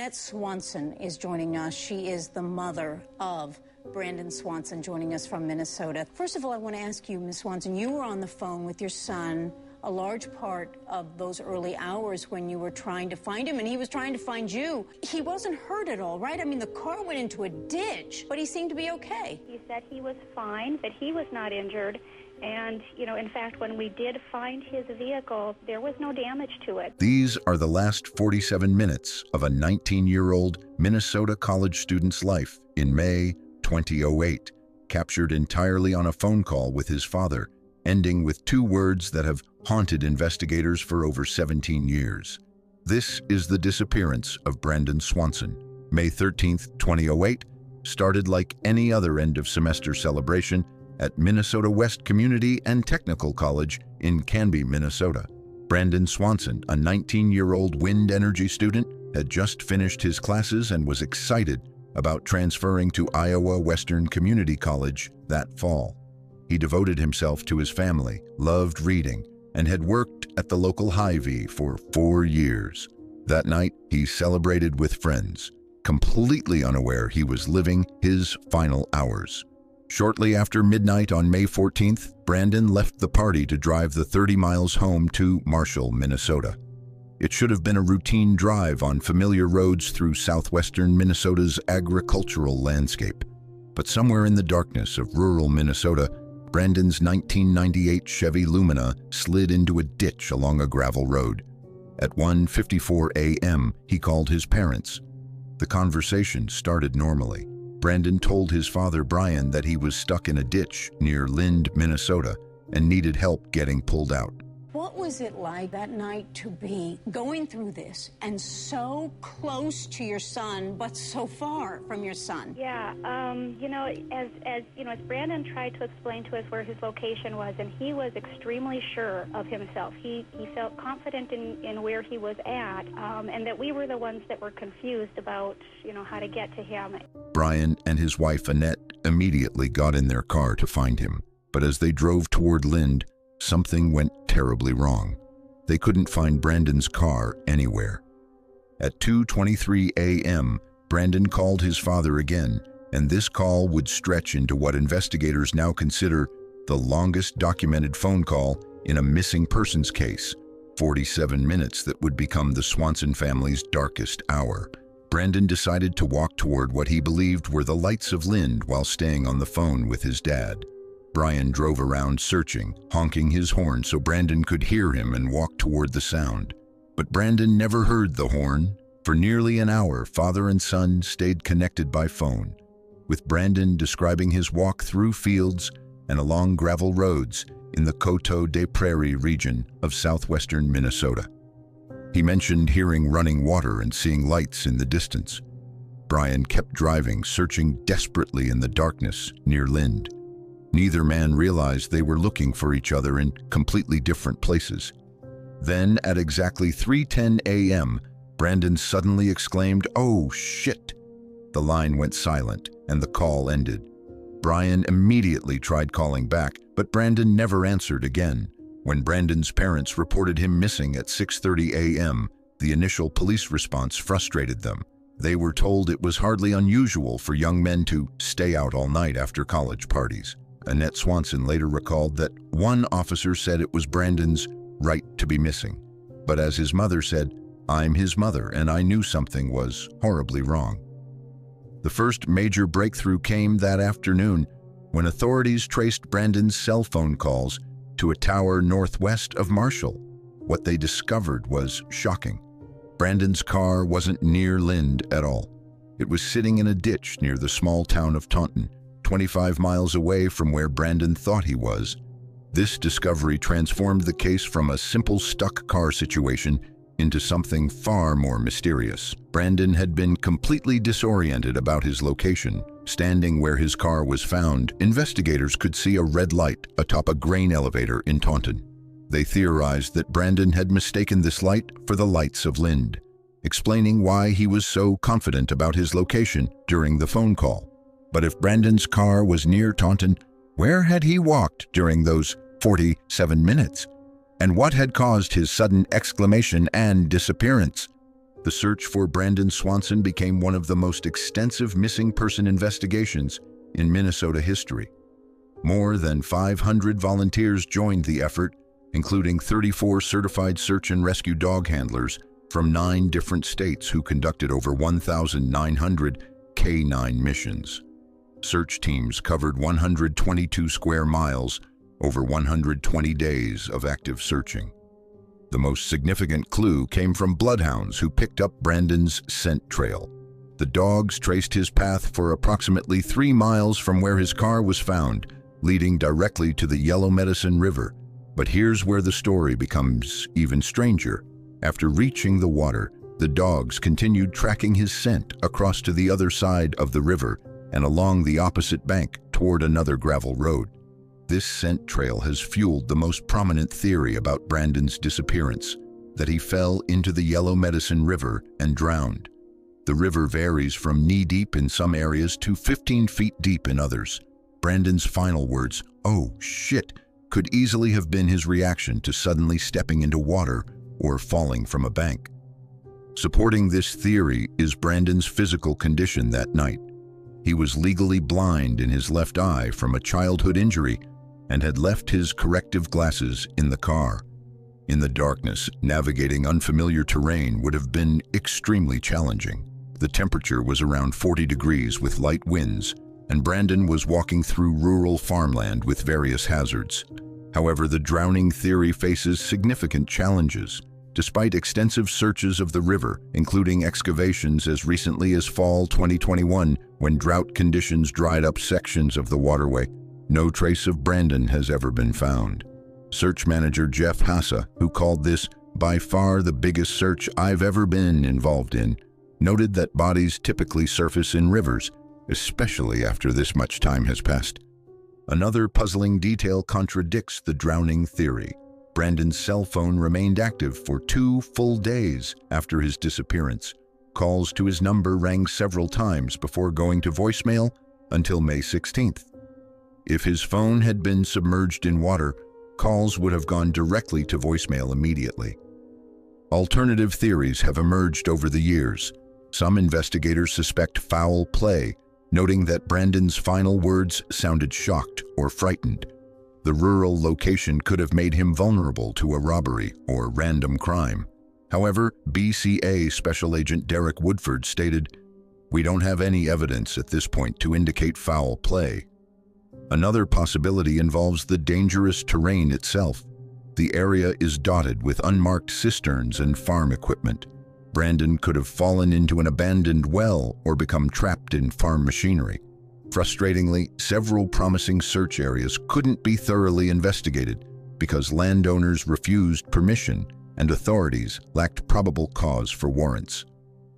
Annette Swanson is joining us. She is the mother of Brandon Swanson, joining us from Minnesota. First of all, I want to ask you, Ms. Swanson, you were on the phone with your son a large part of those early hours when you were trying to find him, and he was trying to find you. He wasn't hurt at all, right? I mean, the car went into a ditch, but he seemed to be okay. He said he was fine, that he was not injured. And, in fact, when we did find his vehicle, there was no damage to it. These are the last 47 minutes of a 19-year-old Minnesota college student's life in May 2008, captured entirely on a phone call with his father, ending with two words that have haunted investigators for over 17 years. This is the disappearance of Brandon Swanson. May 13, 2008, started like any other end-of-semester celebration at Minnesota West Community and Technical College in Canby, Minnesota. Brandon Swanson, a 19-year-old wind energy student, had just finished his classes and was excited about transferring to Iowa Western Community College that fall. He devoted himself to his family, loved reading, and had worked at the local Hy-Vee for 4 years. That night, he celebrated with friends, completely unaware he was living his final hours. Shortly after midnight on May 14th, Brandon left the party to drive the 30 miles home to Marshall, Minnesota. It should have been a routine drive on familiar roads through southwestern Minnesota's agricultural landscape. But somewhere in the darkness of rural Minnesota, Brandon's 1998 Chevy Lumina slid into a ditch along a gravel road. At 1:54 a.m., he called his parents. The conversation started normally. Brandon told his father, Brian, that he was stuck in a ditch near Lynd, Minnesota, and needed help getting pulled out. What was it like that night to be going through this and so close to your son, but so far from your son? Yeah, as Brandon tried to explain to us where his location was, and he was extremely sure of himself. He felt confident in where he was at, and that we were the ones that were confused about, how to get to him. Brian and his wife, Annette, immediately got in their car to find him. But as they drove toward Lynd, something went terribly wrong. They couldn't find Brandon's car anywhere. At 2:23 a.m., Brandon called his father again, and this call would stretch into what investigators now consider the longest documented phone call in a missing persons case, 47 minutes that would become the Swanson family's darkest hour. Brandon decided to walk toward what he believed were the lights of Lynd while staying on the phone with his dad. Brian drove around searching, honking his horn so Brandon could hear him and walk toward the sound. But Brandon never heard the horn. For nearly an hour, father and son stayed connected by phone, with Brandon describing his walk through fields and along gravel roads in the Coteau des Prairies region of southwestern Minnesota. He mentioned hearing running water and seeing lights in the distance. Brian kept driving, searching desperately in the darkness near Lynd. Neither man realized they were looking for each other in completely different places. Then, at exactly 3:10 a.m., Brandon suddenly exclaimed, "Oh, shit!" The line went silent, and the call ended. Brian immediately tried calling back, but Brandon never answered again. When Brandon's parents reported him missing at 6:30 a.m., the initial police response frustrated them. They were told it was hardly unusual for young men to stay out all night after college parties. Annette Swanson later recalled that one officer said it was Brandon's right to be missing. But as his mother said, "I'm his mother, and I knew something was horribly wrong." The first major breakthrough came that afternoon when authorities traced Brandon's cell phone calls to a tower northwest of Marshall. What they discovered was shocking. Brandon's car wasn't near Lynd at all. It was sitting in a ditch near the small town of Taunton, 25 miles away from where Brandon thought he was. This discovery transformed the case from a simple stuck car situation into something far more mysterious. Brandon had been completely disoriented about his location. Standing where his car was found, investigators could see a red light atop a grain elevator in Taunton. They theorized that Brandon had mistaken this light for the lights of Lynd, explaining why he was so confident about his location during the phone call. But if Brandon's car was near Taunton, where had he walked during those 47 minutes? And what had caused his sudden exclamation and disappearance? the search for Brandon Swanson became one of the most extensive missing person investigations in Minnesota history. More than 500 volunteers joined the effort, including 34 certified search and rescue dog handlers from 9 different states who conducted over 1,900 K9 missions. Search teams covered 122 square miles over 120 days of active searching. The most significant clue came from bloodhounds who picked up Brandon's scent trail. The dogs traced his path for approximately 3 miles from where his car was found, leading directly to the Yellow Medicine River. But here's where the story becomes even stranger. After reaching the water, the dogs continued tracking his scent across to the other side of the river and along the opposite bank toward another gravel road. This scent trail has fueled the most prominent theory about Brandon's disappearance, that he fell into the Yellow Medicine River and drowned. The river varies from knee-deep in some areas to 15 feet deep in others. Brandon's final words, "Oh, shit," could easily have been his reaction to suddenly stepping into water or falling from a bank. Supporting this theory is Brandon's physical condition that night. He was legally blind in his left eye from a childhood injury and had left his corrective glasses in the car. In the darkness, navigating unfamiliar terrain would have been extremely challenging. The temperature was around 40 degrees with light winds, and Brandon was walking through rural farmland with various hazards. However, the drowning theory faces significant challenges. Despite extensive searches of the river, including excavations as recently as fall 2021, when drought conditions dried up sections of the waterway, no trace of Brandon has ever been found. Search manager Jeff Hassa, who called this by far the biggest search I've ever been involved in, noted that bodies typically surface in rivers, especially after this much time has passed. Another puzzling detail contradicts the drowning theory. Brandon's cell phone remained active for 2 full days after his disappearance. Calls to his number rang several times before going to voicemail until May 16th. If his phone had been submerged in water, calls would have gone directly to voicemail immediately. Alternative theories have emerged over the years. Some investigators suspect foul play, noting that Brandon's final words sounded shocked or frightened. The rural location could have made him vulnerable to a robbery or random crime. However, BCA Special Agent Derek Woodford stated, "We don't have any evidence at this point to indicate foul play." Another possibility involves the dangerous terrain itself. The area is dotted with unmarked cisterns and farm equipment. Brandon could have fallen into an abandoned well or become trapped in farm machinery. Frustratingly, several promising search areas couldn't be thoroughly investigated because landowners refused permission and authorities lacked probable cause for warrants.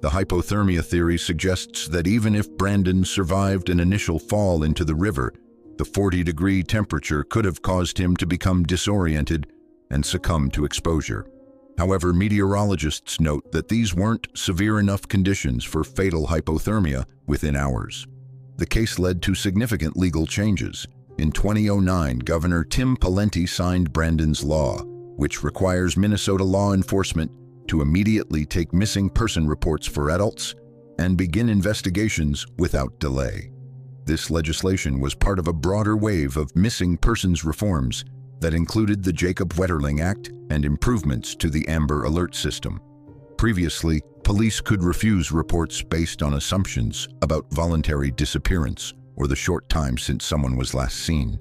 The hypothermia theory suggests that even if Brandon survived an initial fall into the river, the 40-degree temperature could have caused him to become disoriented and succumb to exposure. However, meteorologists note that these weren't severe enough conditions for fatal hypothermia within hours. The case led to significant legal changes. In 2009, Governor Tim Pawlenty signed Brandon's Law, which requires Minnesota law enforcement to immediately take missing person reports for adults and begin investigations without delay. This legislation was part of a broader wave of missing persons reforms that included the Jacob Wetterling Act and improvements to the Amber Alert system. Previously, police could refuse reports based on assumptions about voluntary disappearance or the short time since someone was last seen.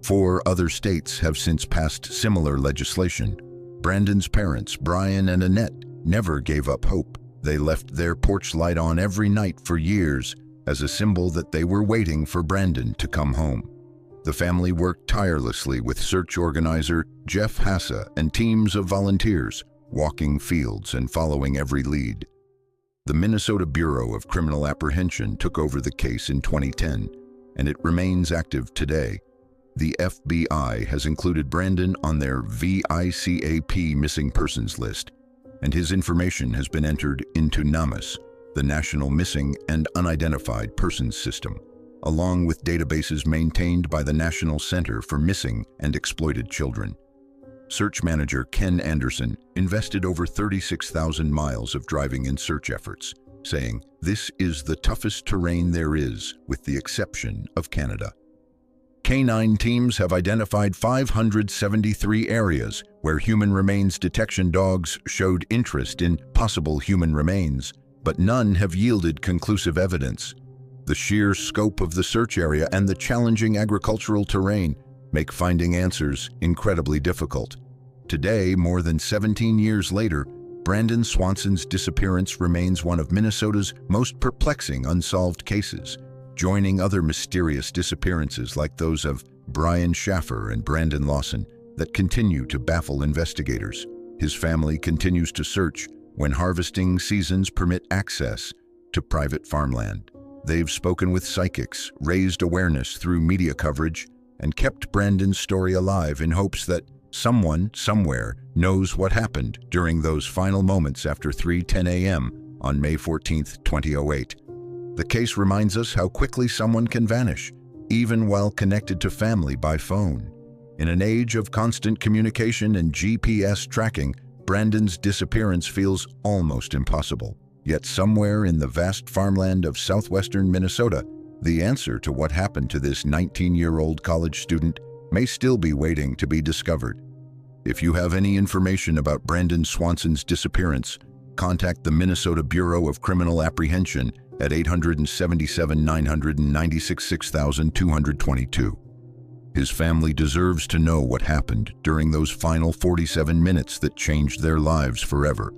4 other states have since passed similar legislation. Brandon's parents, Brian and Annette, never gave up hope. They left their porch light on every night for years as a symbol that they were waiting for Brandon to come home. The family worked tirelessly with search organizer Jeff Hassa and teams of volunteers, walking fields and following every lead. The Minnesota Bureau of Criminal Apprehension took over the case in 2010, and it remains active today. The FBI has included Brandon on their VICAP missing persons list, and his information has been entered into NAMUS, the National Missing and Unidentified Persons System, along with databases maintained by the National Center for Missing and Exploited Children. Search manager Ken Anderson invested over 36,000 miles of driving in search efforts, saying, "This is the toughest terrain there is, with the exception of Canada." Canine teams have identified 573 areas where human remains detection dogs showed interest in possible human remains, but none have yielded conclusive evidence. The sheer scope of the search area and the challenging agricultural terrain make finding answers incredibly difficult. Today, more than 17 years later, Brandon Swanson's disappearance remains one of Minnesota's most perplexing unsolved cases, joining other mysterious disappearances like those of Brian Schaffer and Brandon Lawson that continue to baffle investigators. His family continues to search when harvesting seasons permit access to private farmland. They've spoken with psychics, raised awareness through media coverage, and kept Brandon's story alive in hopes that someone, somewhere, knows what happened during those final moments after 3:10 a.m. on May 14, 2008. The case reminds us how quickly someone can vanish, even while connected to family by phone. In an age of constant communication and GPS tracking, Brandon's disappearance feels almost impossible. Yet somewhere in the vast farmland of southwestern Minnesota, the answer to what happened to this 19-year-old college student may still be waiting to be discovered. If you have any information about Brandon Swanson's disappearance, contact the Minnesota Bureau of Criminal Apprehension at 877-996-6222. His family deserves to know what happened during those final 47 minutes that changed their lives forever.